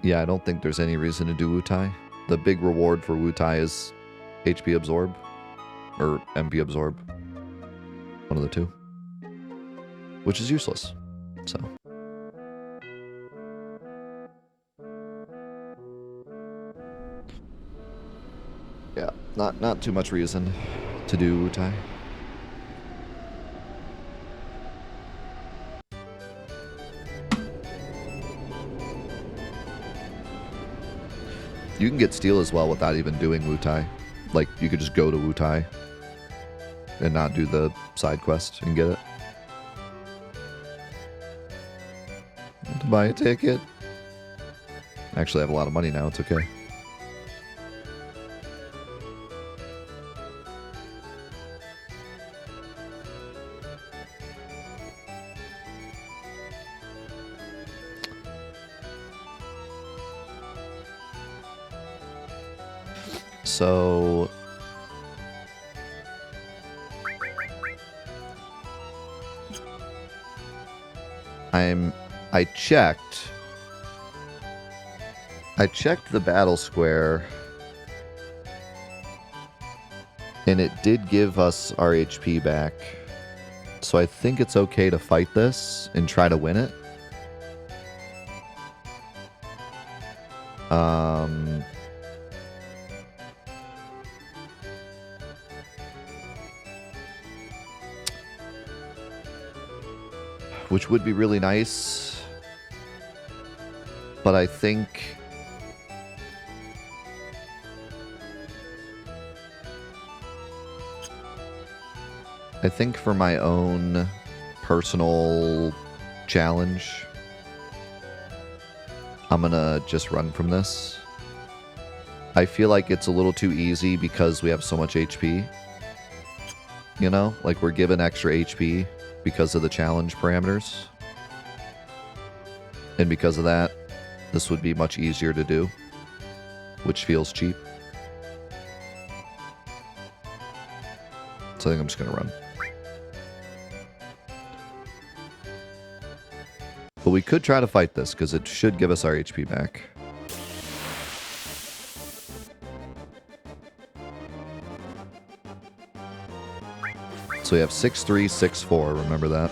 Yeah, I don't think there's any reason to do Wutai. The big reward for Wutai is HP absorb or MP absorb. One of the two. Which is useless. So. Yeah, not too much reason to do Wutai. You can get steel as well without even doing Wutai. Like, you could just go to Wutai and not do the side quest and get it. To buy a ticket. Actually, I have a lot of money now. It's okay. So I checked the battle square, and it did give us our HP back. So I think it's okay to fight this and try to win it. Which would be really nice. But I think for my own personal challenge, I'm gonna just run from this. I feel like it's a little too easy because we have so much HP. You know? Like, we're given extra HP because of the challenge parameters. And because of that, this would be much easier to do, which feels cheap. So I think I'm just gonna run. But we could try to fight this, because it should give us our HP back. So we have 6-3, 6-4, remember that.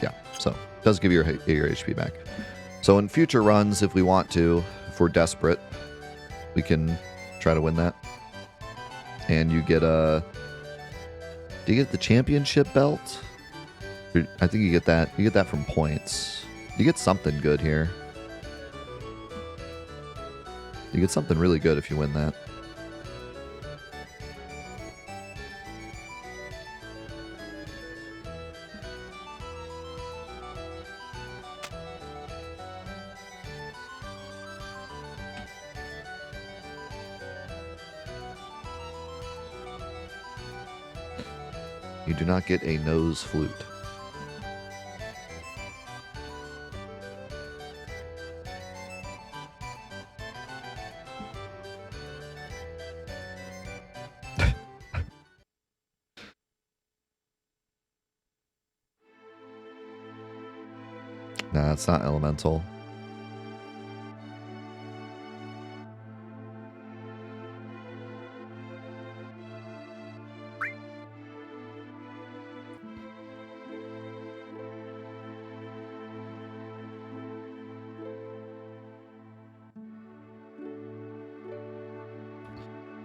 Yeah, so it does give your HP back. So in future runs, if we want to, if we're desperate, we can try to win that. And you get a... Do you get the championship belt? I think you get that. You get that from points. You get something good here. You get something really good if you win that. You do not get a nose flute. Nah, it's not elemental.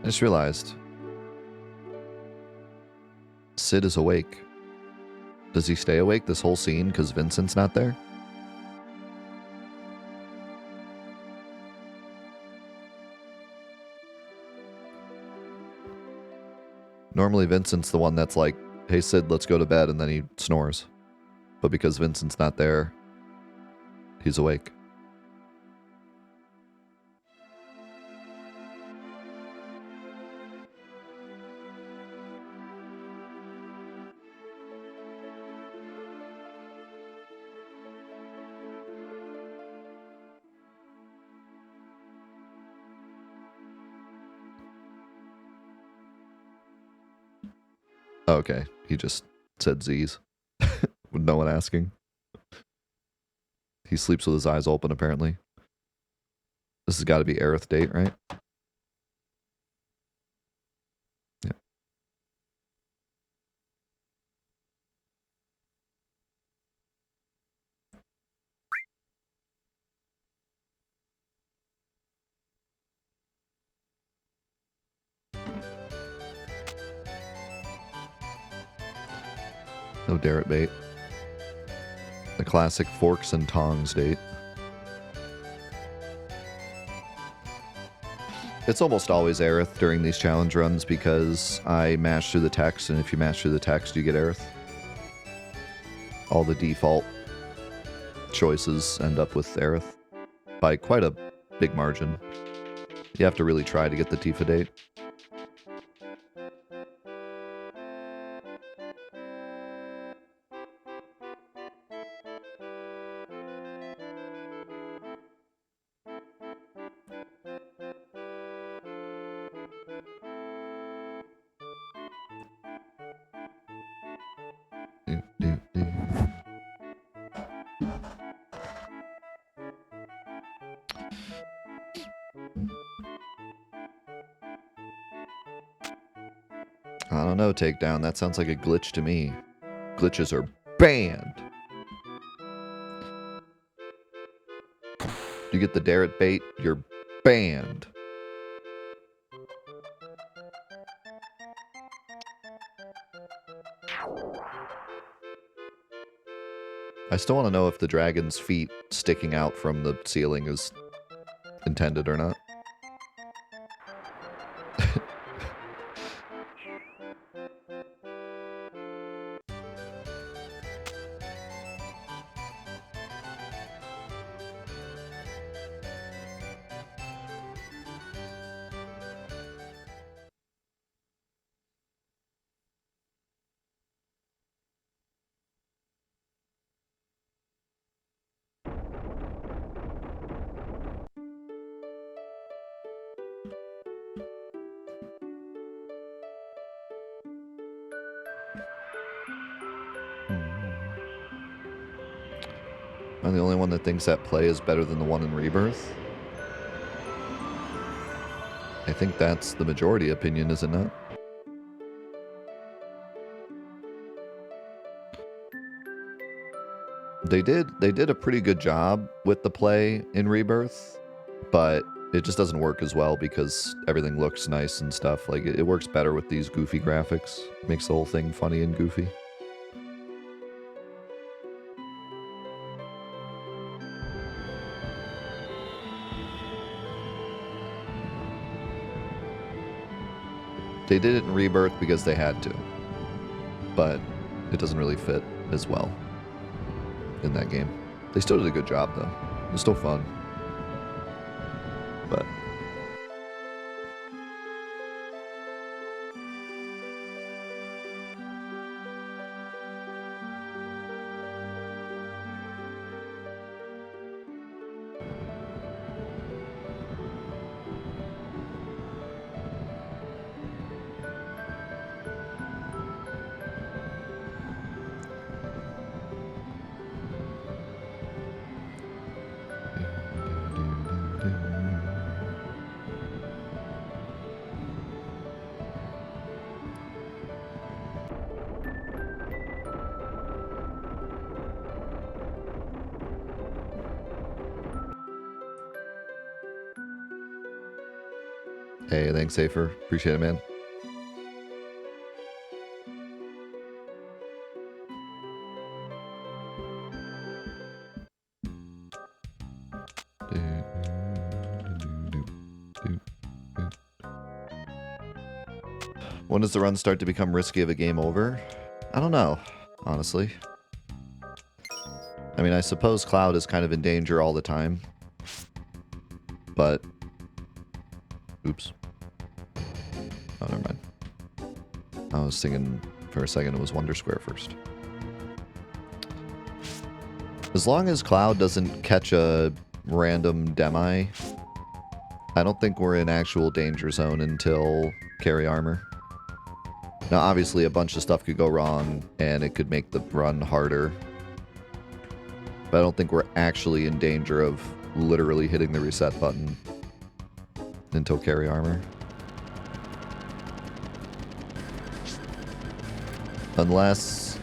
I just realized Sid is awake. Does he stay awake this whole scene because Vincent's not there? Normally Vincent's the one that's like, hey Sid, let's go to bed, and then he snores. But because Vincent's not there, he's awake. Oh, okay, he just said Z's. With no one asking. He sleeps with his eyes open, apparently. This has got to be Aerith date, right? Yeah. No Darrett bait. The classic forks and tongs date. It's almost always Aerith during these challenge runs because I mash through the text, and if you mash through the text, you get Aerith. All the default choices end up with Aerith by quite a big margin. You have to really try to get the Tifa date. I don't know, Takedown. That sounds like a glitch to me. Glitches are banned. You get the Darrett bait, you're banned. I still want to know if the dragon's feet sticking out from the ceiling is intended or not. I'm the only one that thinks that play is better than the one in Rebirth. I think that's the majority opinion, is it not? They did a pretty good job with the play in Rebirth, but it just doesn't work as well because everything looks nice and stuff. Like, it works better with these goofy graphics. Makes the whole thing funny and goofy. They did it in Rebirth because they had to, but it doesn't really fit as well in that game. They still did a good job, though. It was still fun. But hey, thanks, Safer. Appreciate it, man. When does the run start to become risky of a game over? I don't know, honestly. I mean, I suppose Cloud is kind of in danger all the time. But... Oops. Oh, never mind. I was thinking for a second it was Wonder Square first. As long as Cloud doesn't catch a random Demi, I don't think we're in actual danger zone until carry armor. Now, obviously, a bunch of stuff could go wrong, and it could make the run harder. But I don't think we're actually in danger of literally hitting the reset button until carry armor. Unless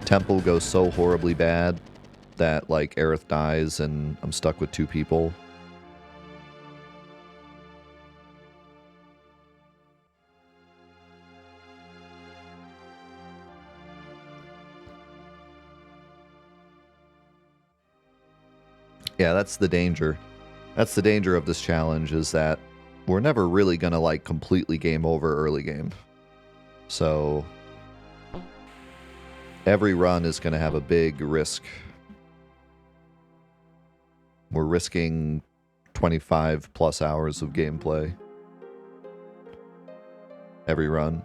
Temple goes so horribly bad that, like, Aerith dies and I'm stuck with 2 people. Yeah, that's the danger. That's the danger of this challenge, is that we're never really gonna, like, completely game over early game. So every run is gonna have a big risk. We're risking 25 plus hours of gameplay every run.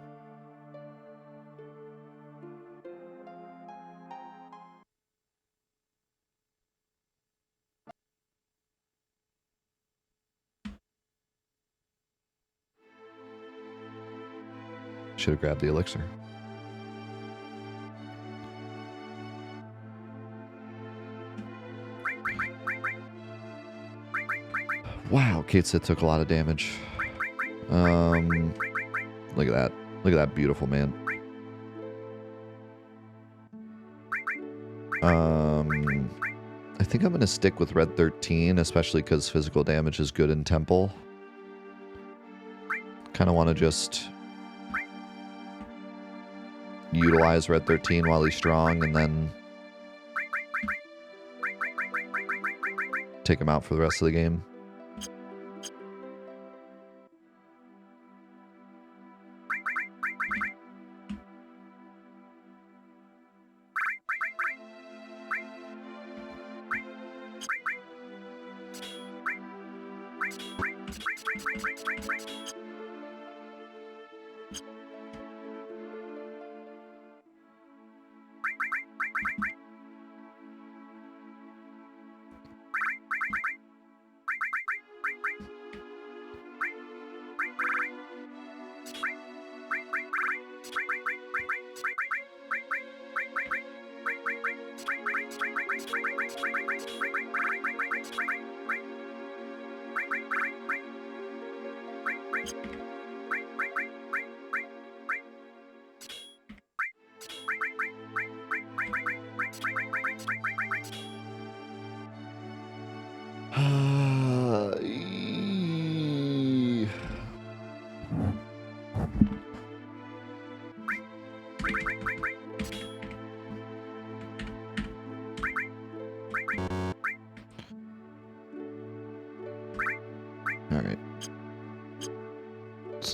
Should have grabbed the elixir. Wow, Kate said took a lot of damage. Look at that. Look at that beautiful man. I think I'm going to stick with Red 13, especially because physical damage is good in Temple. Kind of want to just utilize Red 13 while he's strong, and then take him out for the rest of the game.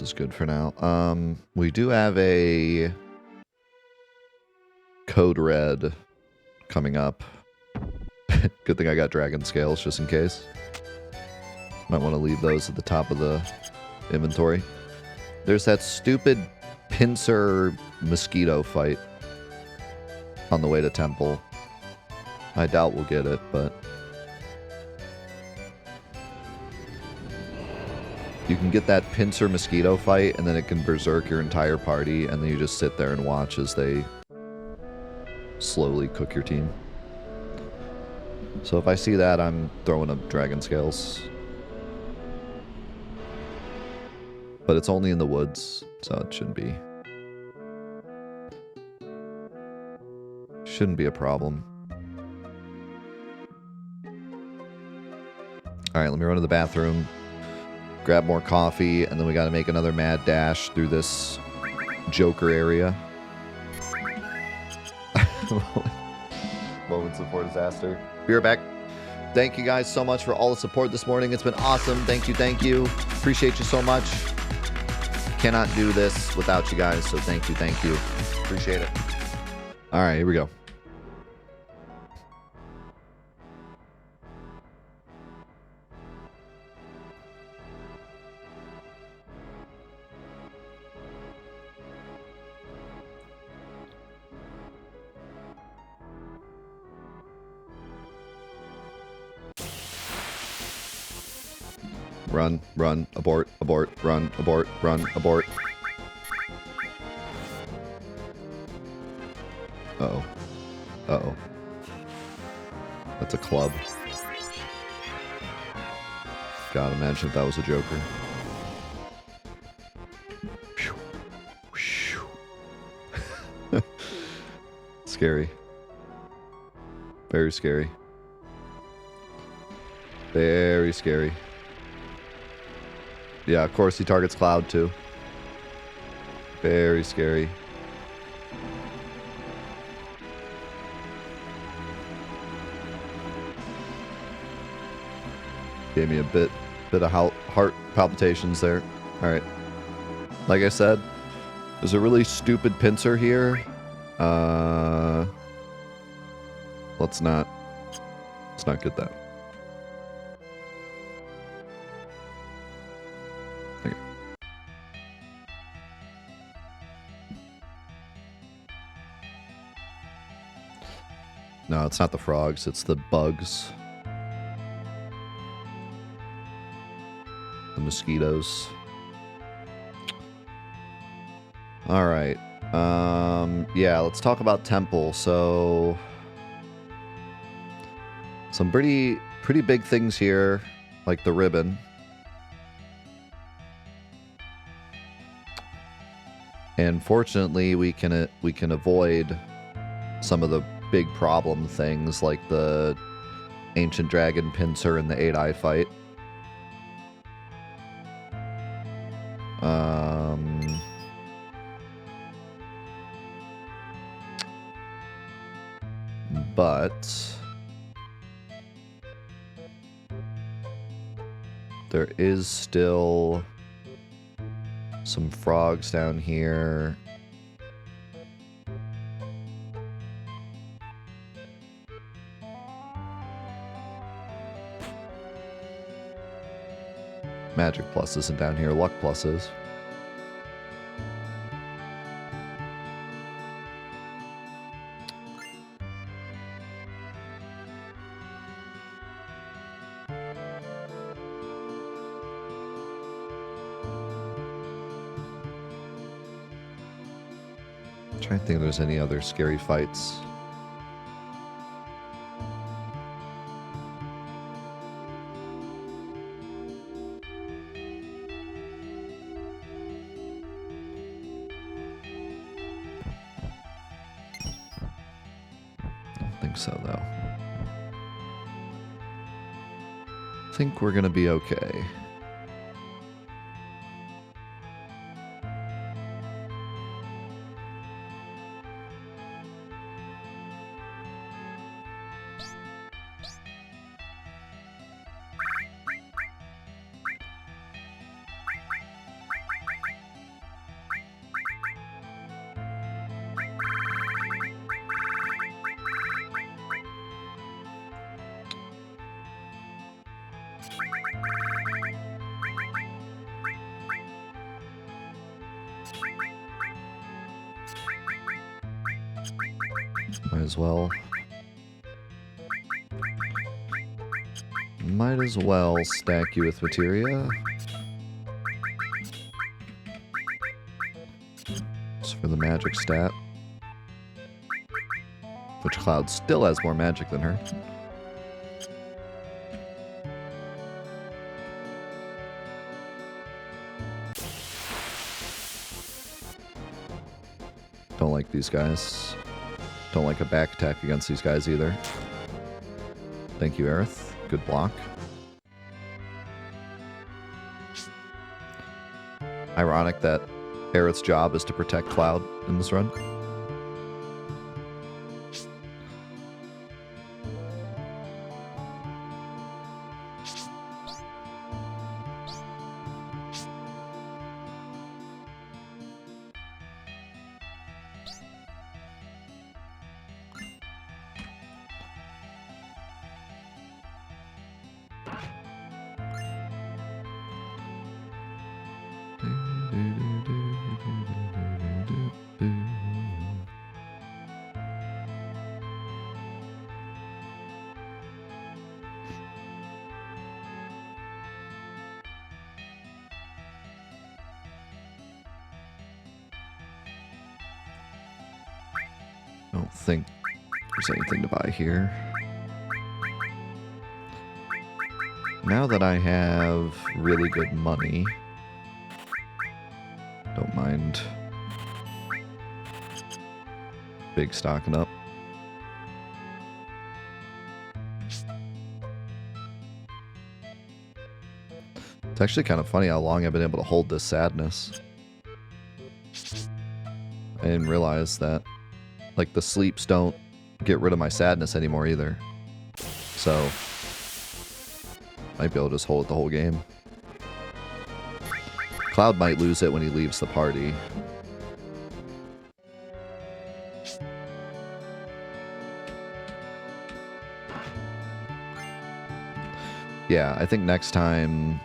Is good for now. We do have a Code Red coming up. Good thing I got dragon scales just in case. Might want to leave those at the top of the inventory. There's that stupid pincer mosquito fight on the way to Temple. I doubt we'll get it, but you can get that pincer mosquito fight, and then it can berserk your entire party, and then you just sit there and watch as they slowly cook your team. So if I see that, I'm throwing up dragon scales. But it's only in the woods, so it shouldn't be a problem. Alright, let me run to the bathroom, grab more coffee, and then we gotta make another mad dash through this Joker area. Moments before disaster. Be right back. Thank you guys so much for all the support this morning. It's been awesome. Thank you, thank you. Appreciate you so much. Cannot do this without you guys, so thank you, thank you. Appreciate it. All right, here we go. Run, run, abort, abort, run, abort, abort. Uh-oh. Uh-oh. That's a club. God, imagine if that was a Joker. Scary. Very scary. Very scary. Yeah, of course he targets Cloud too. Very scary. Gave me a bit of heart palpitations there. All right. Like I said, there's a really stupid pincer here. Let's not get that. Okay. No, it's not the frogs, it's the bugs. The mosquitoes. All right. Yeah, let's talk about Temple. So some pretty big things here, like the ribbon. And fortunately, we can avoid some of the big problem things like the Ancient Dragon pincer and the 8-eye fight. But there is still some frogs down here. Magic Plus isn't down here. Luck Plus is. I'm trying to think if there's any other scary fights. So though, I think we're gonna be okay. Might as well stack you with materia. Just for the magic stat. Which Cloud still has more magic than her. Don't like these guys. Don't like a back attack against these guys either. Thank you, Aerith. Good block. Ironic that Aerith's job is to protect Cloud in this run. don't think there's anything to buy here. Now that I have really good money, don't mind big stocking up. It's actually kind of funny how long I've been able to hold this sadness. I didn't realize that. Like, the sleeps don't get rid of my sadness anymore either. So, might be able to just hold it the whole game. Cloud might lose it when he leaves the party. Yeah, I think next time...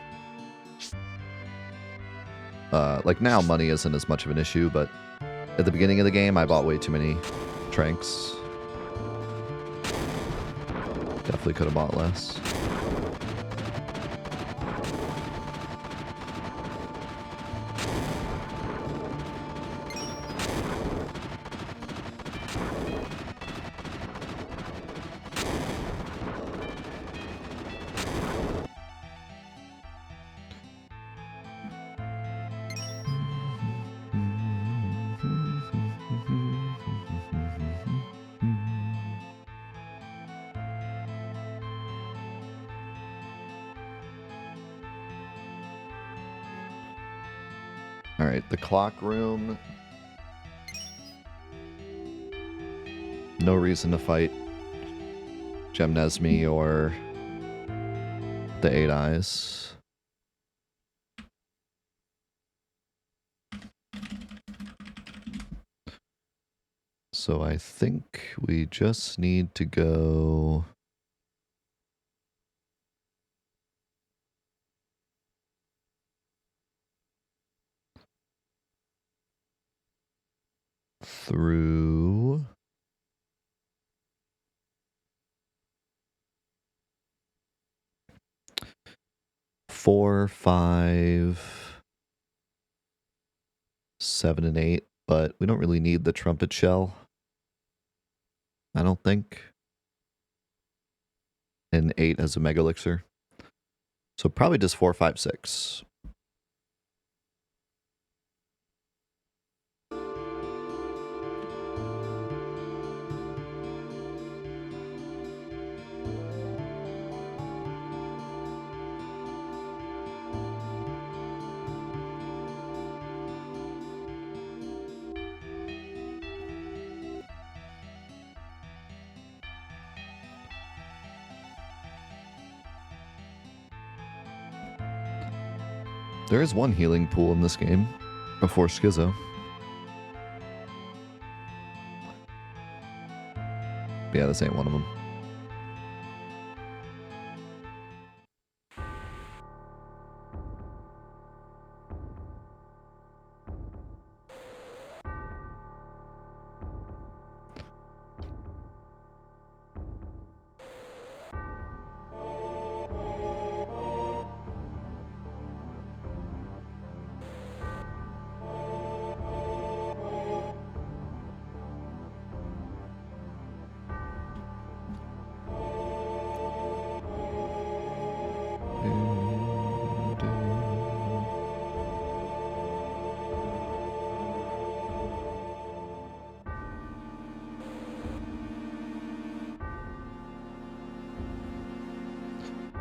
like, now money isn't as much of an issue, but at the beginning of the game, I bought way too many tranks. Definitely could have bought less. Alright, the clock room. No reason to fight Gemnesmi or the Eight Eyes. So I think we just need to go... through... 4, 5, 7, and 8, but we don't really need the trumpet shell. I don't think. And 8 has a mega elixir. So probably just 4, 5, 6. There is one healing pool in this game before Schizo. Yeah, this ain't one of them.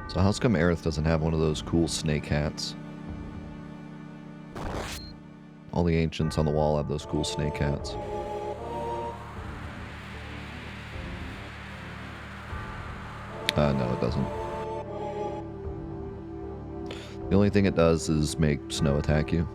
So how's come Aerith doesn't have one of those cool snake hats? All the ancients on the wall have those cool snake hats. No, it doesn't. The only thing it does is make snow attack you.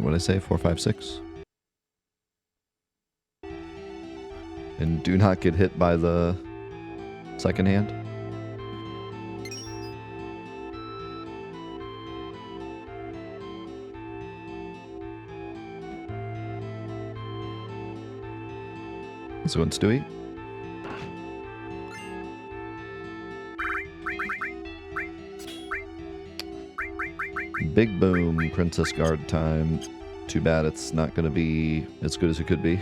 What did I say? 4, 5, 6? And do not get hit by the second hand. So in Stewie. Big boom, Princess Guard time. Too bad it's not going to be as good as it could be.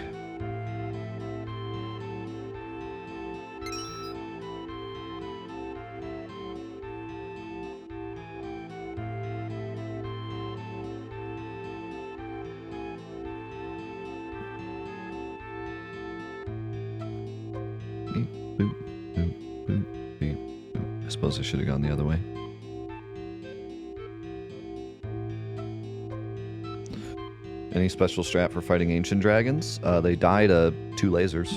I suppose I should have gone the other way. Any special strat for fighting ancient dragons? They die to 2 lasers.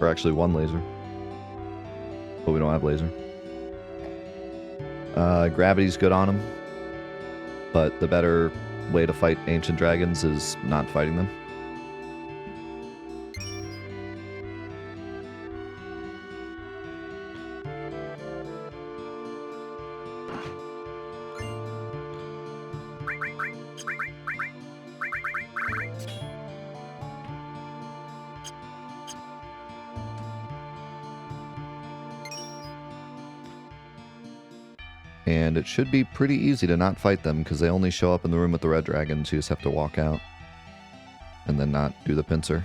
Or actually 1 laser. But we don't have laser. Gravity's good on them. But the better way to fight ancient dragons is not fighting them. And it should be pretty easy to not fight them, because they only show up in the room with the red dragons. You just have to walk out. And then not do the pincer.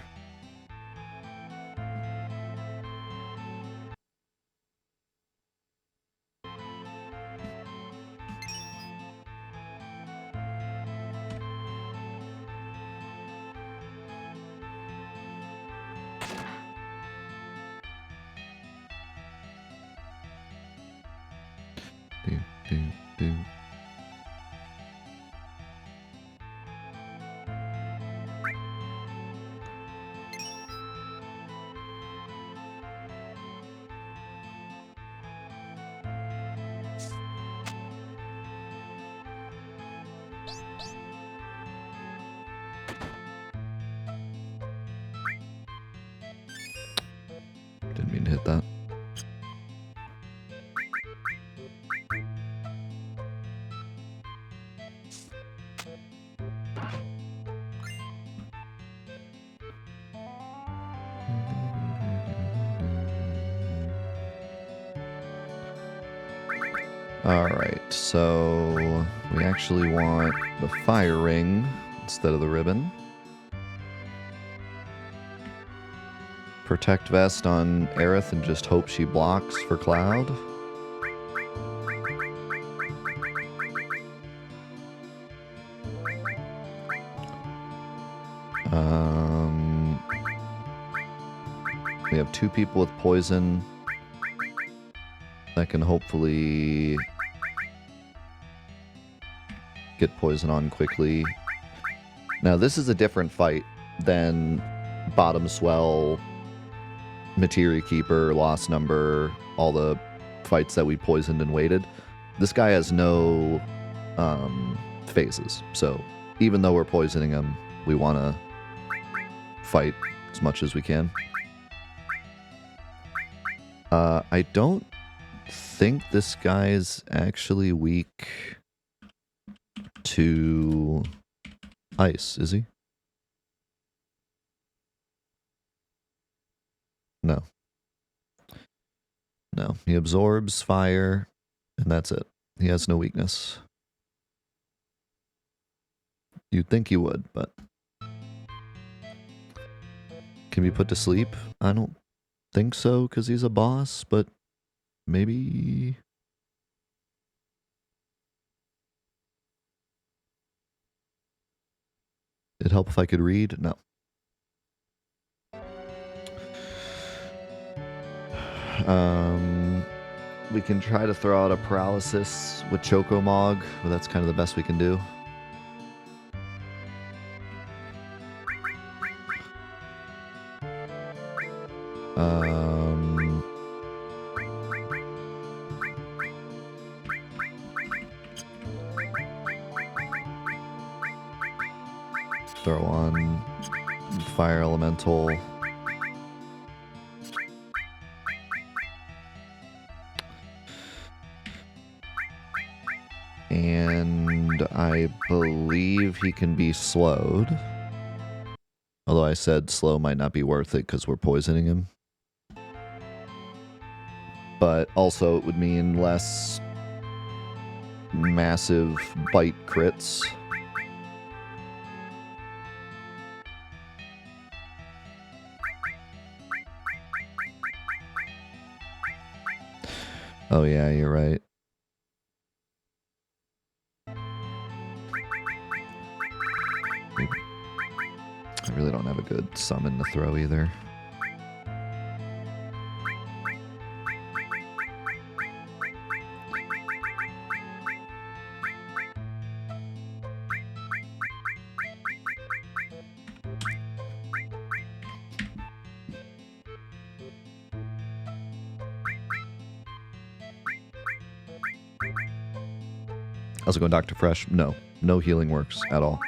Didn't mean to hit that. Alright, so we actually want the fire ring instead of the ribbon. Protect vest on Aerith and just hope she blocks for Cloud. We have 2 people with poison that can hopefully get poison on quickly. Now this is a different fight than Bottom Swell, Materia Keeper, Lost Number, all the fights that we poisoned and waited. This guy has no phases, so even though we're poisoning him, we want to fight as much as we can. I don't think this guy's actually weak to ice, is he? No. No, he absorbs fire, and that's it. He has no weakness. You'd think he would, but... Can be put to sleep? I don't think so, because he's a boss, but maybe... It'd help if I could read? No. We can try to throw out a paralysis with Chocomog, but that's kind of the best we can do. Throw on Fire Elemental. And I believe he can be slowed. Although I said slow might not be worth it because we're poisoning him. But also it would mean less massive bite crits. Oh yeah, you're right. I really don't have a good summon to throw either. How's it going, Dr. Fresh? No. No healing works at all.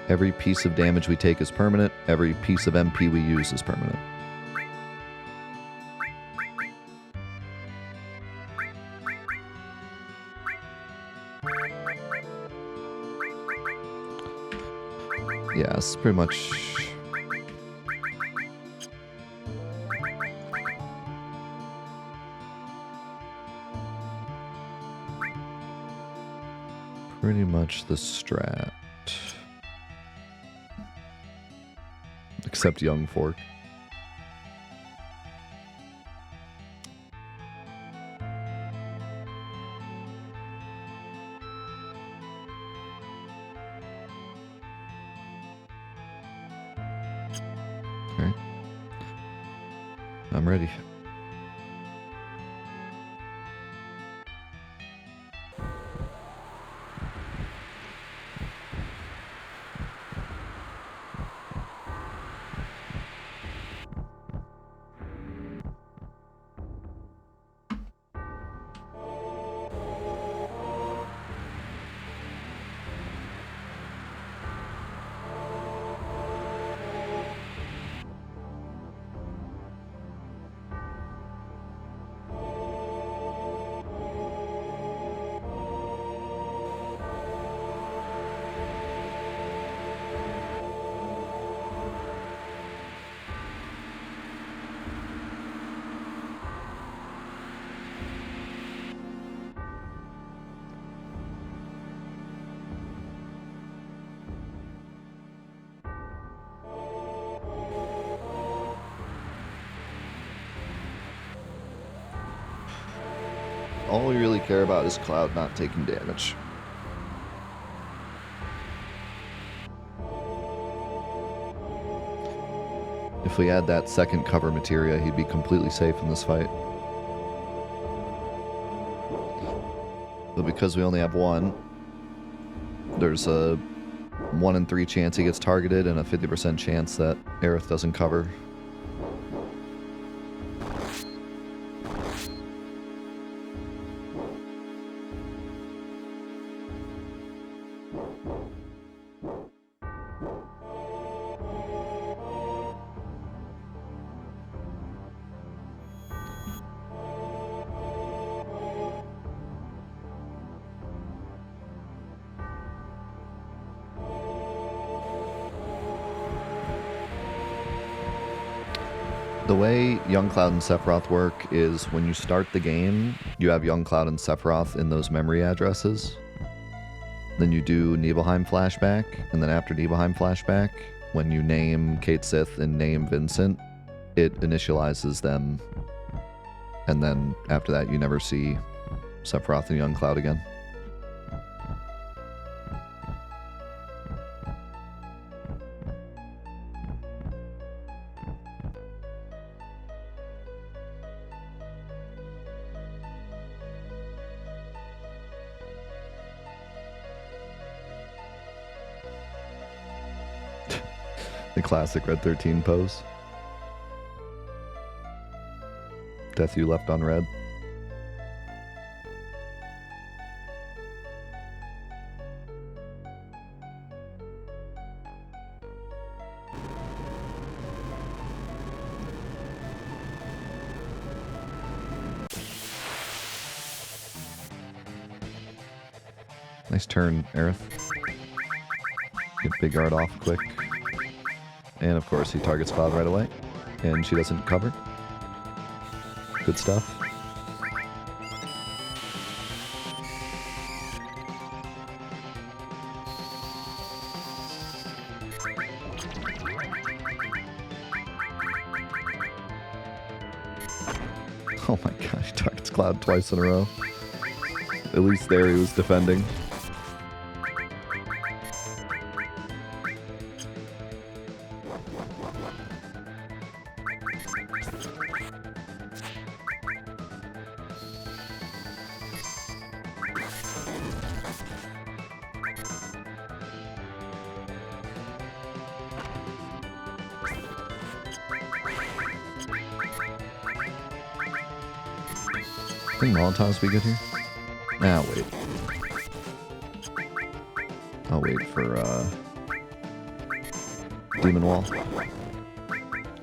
Every piece of damage we take is permanent. Every piece of MP we use is permanent. Yeah, it's pretty much... pretty much the strat. Except Young Fork. Alright. I'm ready. All we really care about is Cloud not taking damage. If we had that second cover materia, he'd be completely safe in this fight. But because we only have one, there's a 1 in 3 chance he gets targeted and a 50% chance that Aerith doesn't cover. The way Young Cloud and Sephiroth work is when you start the game, you have Young Cloud and Sephiroth in those memory addresses. Then you do Nibelheim flashback, and then after Nibelheim flashback, when you name Kate Sith and name Vincent, it initializes them. And then after that, you never see Sephiroth and Young Cloud again. The classic Red 13 pose. Death you left on red. Nice turn, Aerith. Get Big Guard off quick. And of course he targets Cloud right away. And she doesn't cover. Good stuff. Oh my gosh, targets Cloud twice in a row. At least there he was defending. I think Molotovs be good here. Nah, wait. I'll wait for Demon Wall.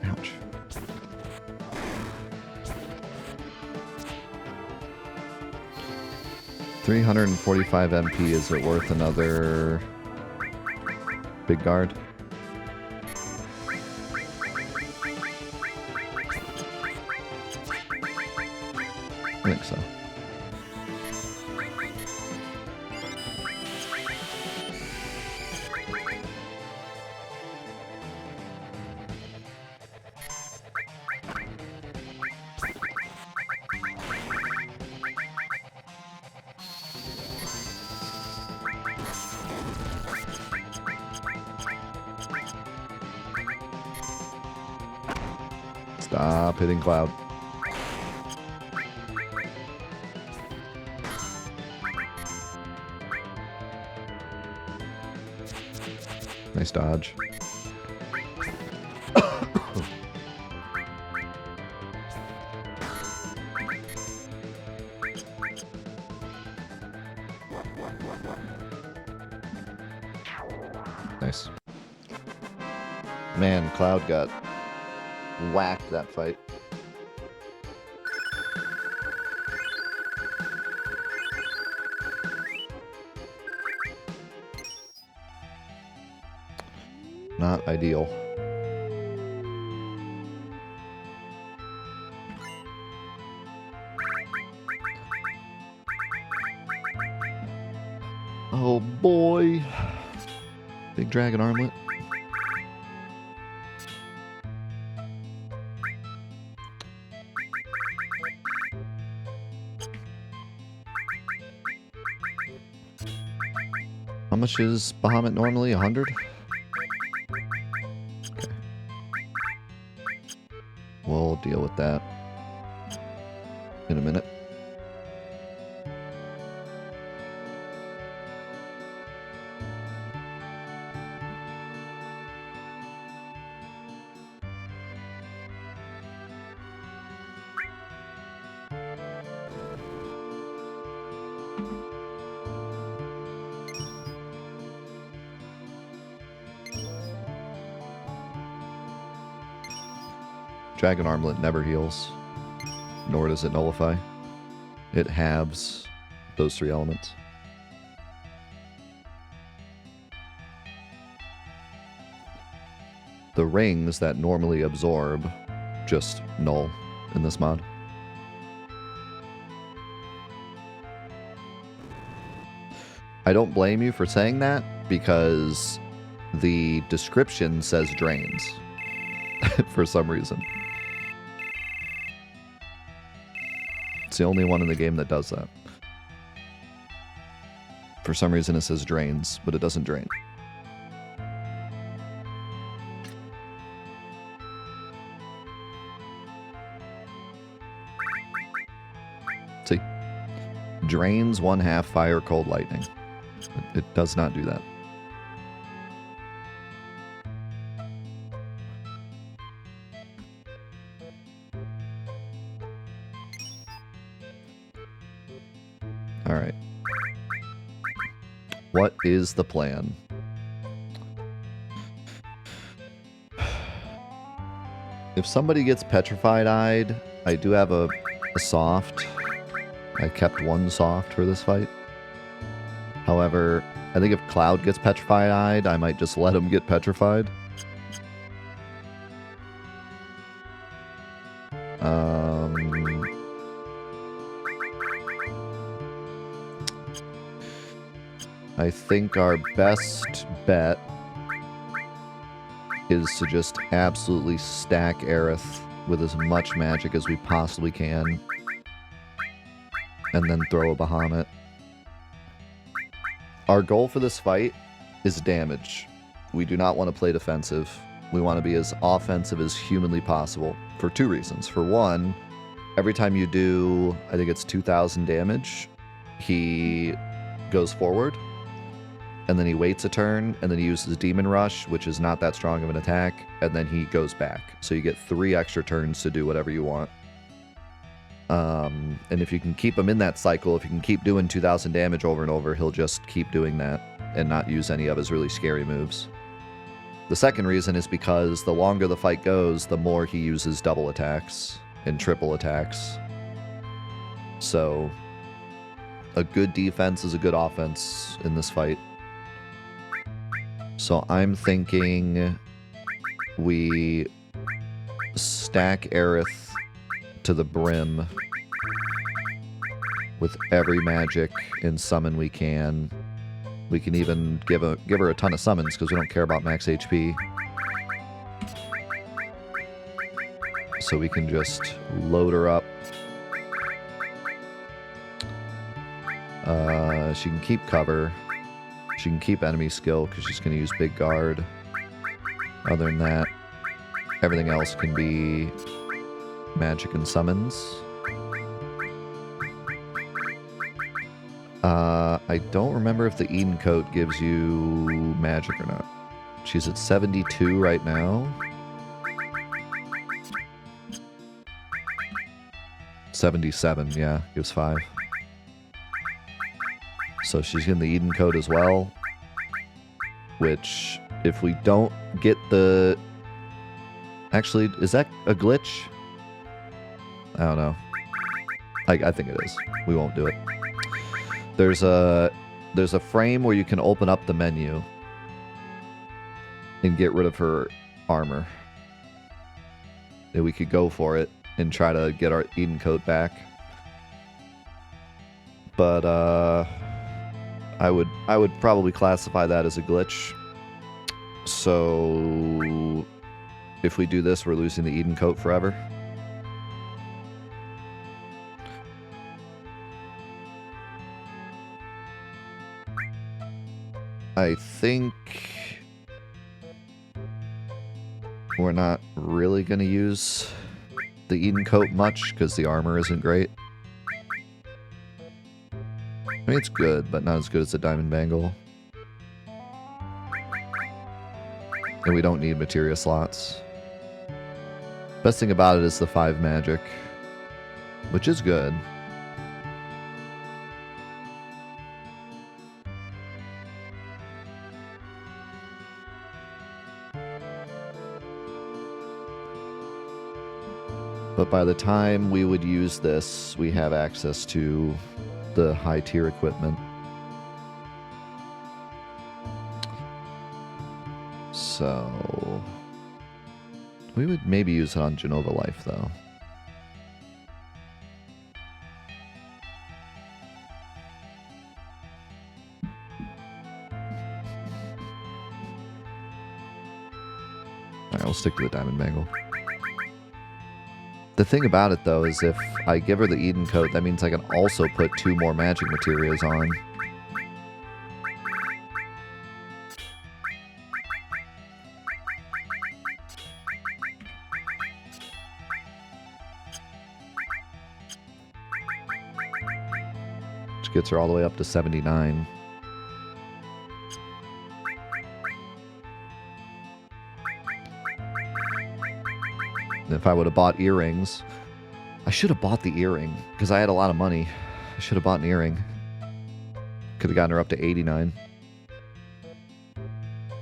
Ouch. $345 MP. Is it worth another Big Guard? I think so. Stop hitting Cloud. Nice dodge. Nice. Man, Cloud got whacked that fight. Not ideal. Oh boy. Big Dragon Armlet. How much is Bahamut normally? 100? Okay. We'll deal with that in a minute. Dragon Armlet never heals, nor does it nullify. It halves those 3 elements. The rings that normally absorb just null in this mod. I don't blame you for saying that because the description says drains for some reason. It's the only one in the game that does that. For some reason it says drains, but it doesn't drain. See? Drains 1/2 fire, cold, lightning. It does not do that. Alright. What is the plan? If somebody gets petrified-eyed, I do have a soft. I kept one soft for this fight. However, I think if Cloud gets petrified, I might just let him get petrified. I think our best bet is to just absolutely stack Aerith with as much magic as we possibly can, and then throw a Bahamut. Our goal for this fight is damage. We do not want to play defensive. We want to be as offensive as humanly possible for two reasons. For one, every time you do, I think it's 2,000 damage, he goes forward, and then he waits a turn, and then he uses Demon Rush, which is not that strong of an attack, and then he goes back. So you get 3 extra turns to do whatever you want. And if you can keep him in that cycle, if you can keep doing 2,000 damage over and over, he'll just keep doing that and not use any of his really scary moves. The second reason is because the longer the fight goes, the more he uses double attacks and triple attacks. So a good defense is a good offense in this fight. So I'm thinking we stack Aerith to the brim with every magic and summon we can. We can even give her a ton of summons because we don't care about max HP. So we can just load her up. She can keep cover. She can keep enemy skill because she's going to use Big Guard. Other than that, everything else can be magic and summons. I don't remember if the Eden Coat gives you magic or not. She's at 72 right now. 77, yeah, gives 5. So she's getting the Eden Coat as well. Which, if we don't get the... Actually, is that a glitch? I don't know. I think it is. We won't do it. There's a frame where you can open up the menu and get rid of her armor. And we could go for it and try to get our Eden Coat back. But I would probably classify that as a glitch. So if we do this, we're losing the Eden Coat forever. I think we're not really going to use the Eden Coat much because the armor isn't great. I mean, it's good, but not as good as the Diamond Bangle. And we don't need materia slots. Best thing about it is the 5 magic, which is good. But by the time we would use this, we have access to the high tier equipment. So we would maybe use it on Genova Life, though. Alright, we'll stick to the Diamond Bangle. The thing about it, though, is if I give her the Eden Coat, that means I can also put 2 more magic materials on. Which gets her all the way up to 79. If I would have bought earrings, I should have bought the earring because I had a lot of money. I should have bought an earring. Could have gotten her up to 89.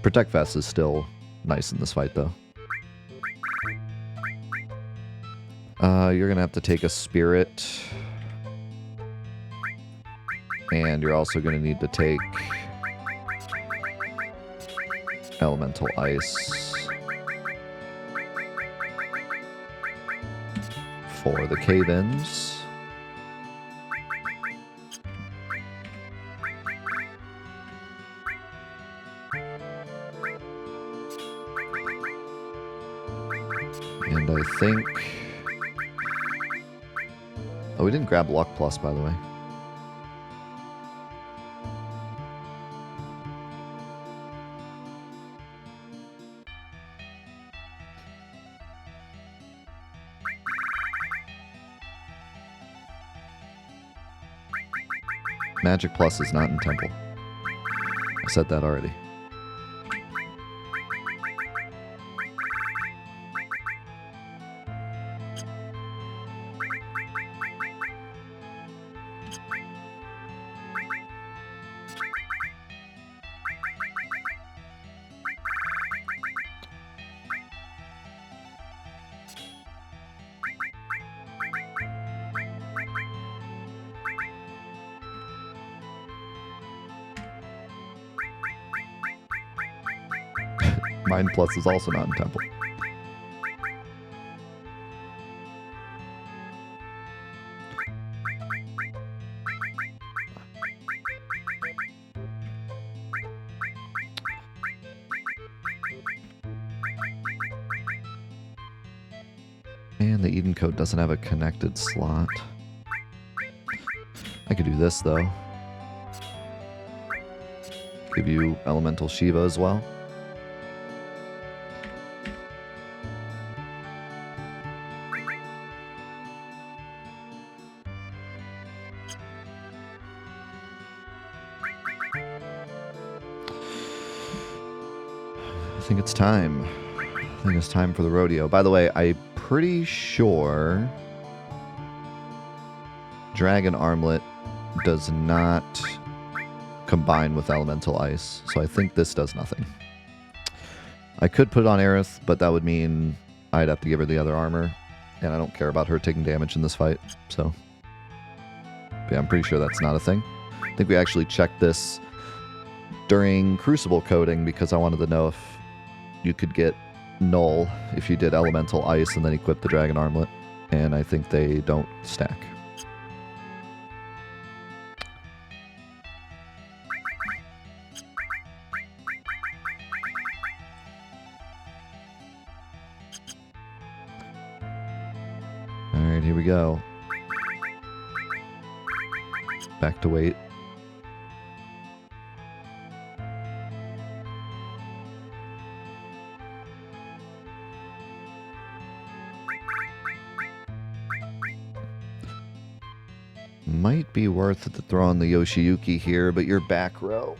Protect Vest is still nice in this fight, though. You're going to have to take a Spirit And you're also going to need to take Elemental Ice for the cave-ins. And I think... Oh, we didn't grab Luck Plus, by the way. Magic Plus is not in Temple. I said that already. Mind Plus is also not in Temple. And the Eden Code doesn't have a connected slot. I could do this, though. Give you Elemental Shiva as well. I think it's time. I think it's time for the rodeo. By the way, I'm pretty sure Dragon Armlet does not combine with Elemental Ice, so I think this does nothing. I could put it on Aerith, but that would mean I'd have to give her the other armor, and I don't care about her taking damage in this fight, so... But yeah, I'm pretty sure that's not a thing. I think we actually checked this during Crucible coding because I wanted to know if you could get Null if you did Elemental Ice and then equip the Dragon Armlet, and I think they don't stack. Alright, here we go. Back to wait. Might be worth it to throw on the Yoshiyuki here, but you're back row.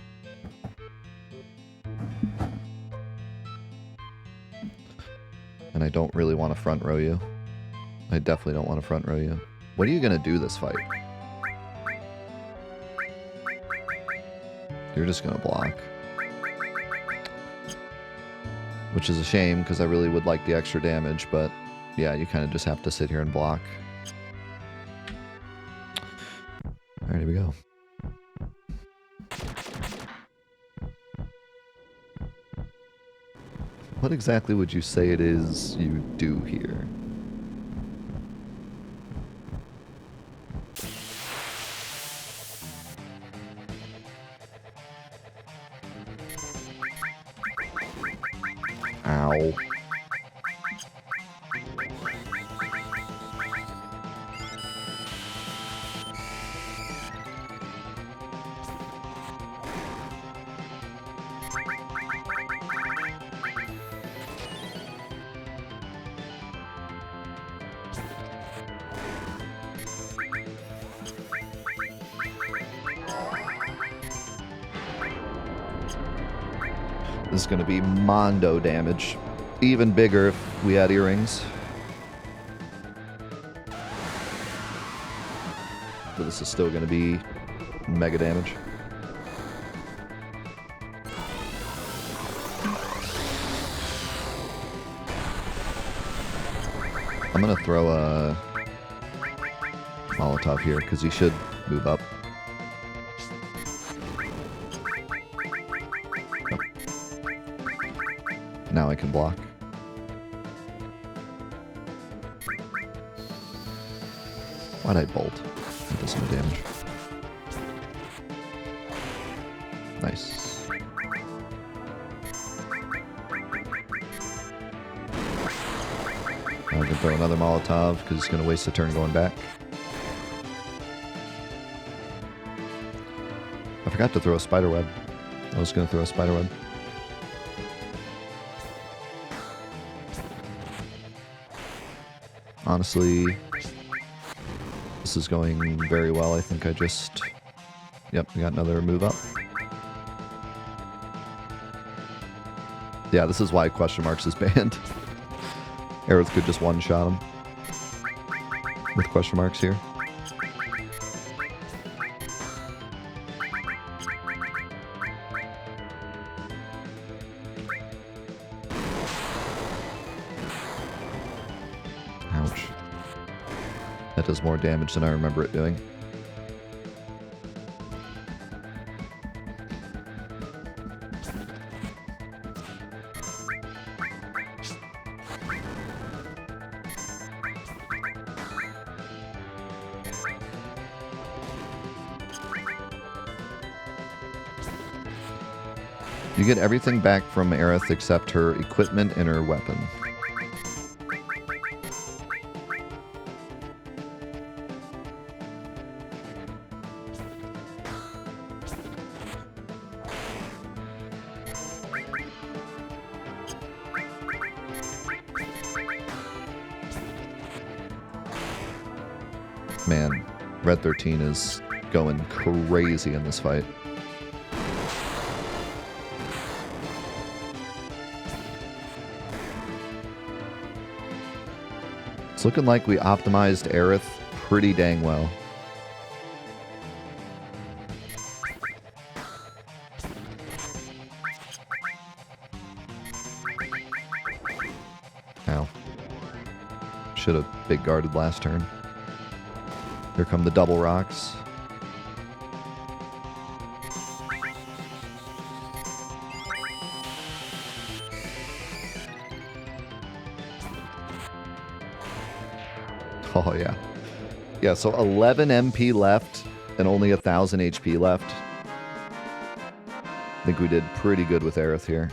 And I don't really want to front row you. I definitely don't want to front row you. What are you going to do this fight? You're just going to block. Which is a shame, because I really would like the extra damage, but yeah, you kind of just have to sit here and block. Alright, here we go. What exactly would you say it is you do here? Ow. This is going to be Mondo damage. Even bigger if we had earrings. But this is still going to be mega damage. I'm going to throw a Molotov here because he should move up. Now I can block. Why'd I bolt? That does no damage. Nice. Now I can throw another Molotov because it's going to waste a turn going back. I forgot to throw a spider web. I was going to throw a spider web. Honestly, this is going very well. I think I just... Yep, we got another move up. Yeah, this is why question marks is banned. Aerith could just one-shot him with question marks here. Ouch. That does more damage than I remember it doing. You get everything back from Aerith except her equipment and her weapon. Man, Red 13 is going crazy in this fight. It's looking like we optimized Aerith pretty dang well. Ow. Should have big guarded last turn. Here come the double rocks. Oh, yeah. Yeah, so 11 MP left and only 1,000 HP left. I think we did pretty good with Aerith here.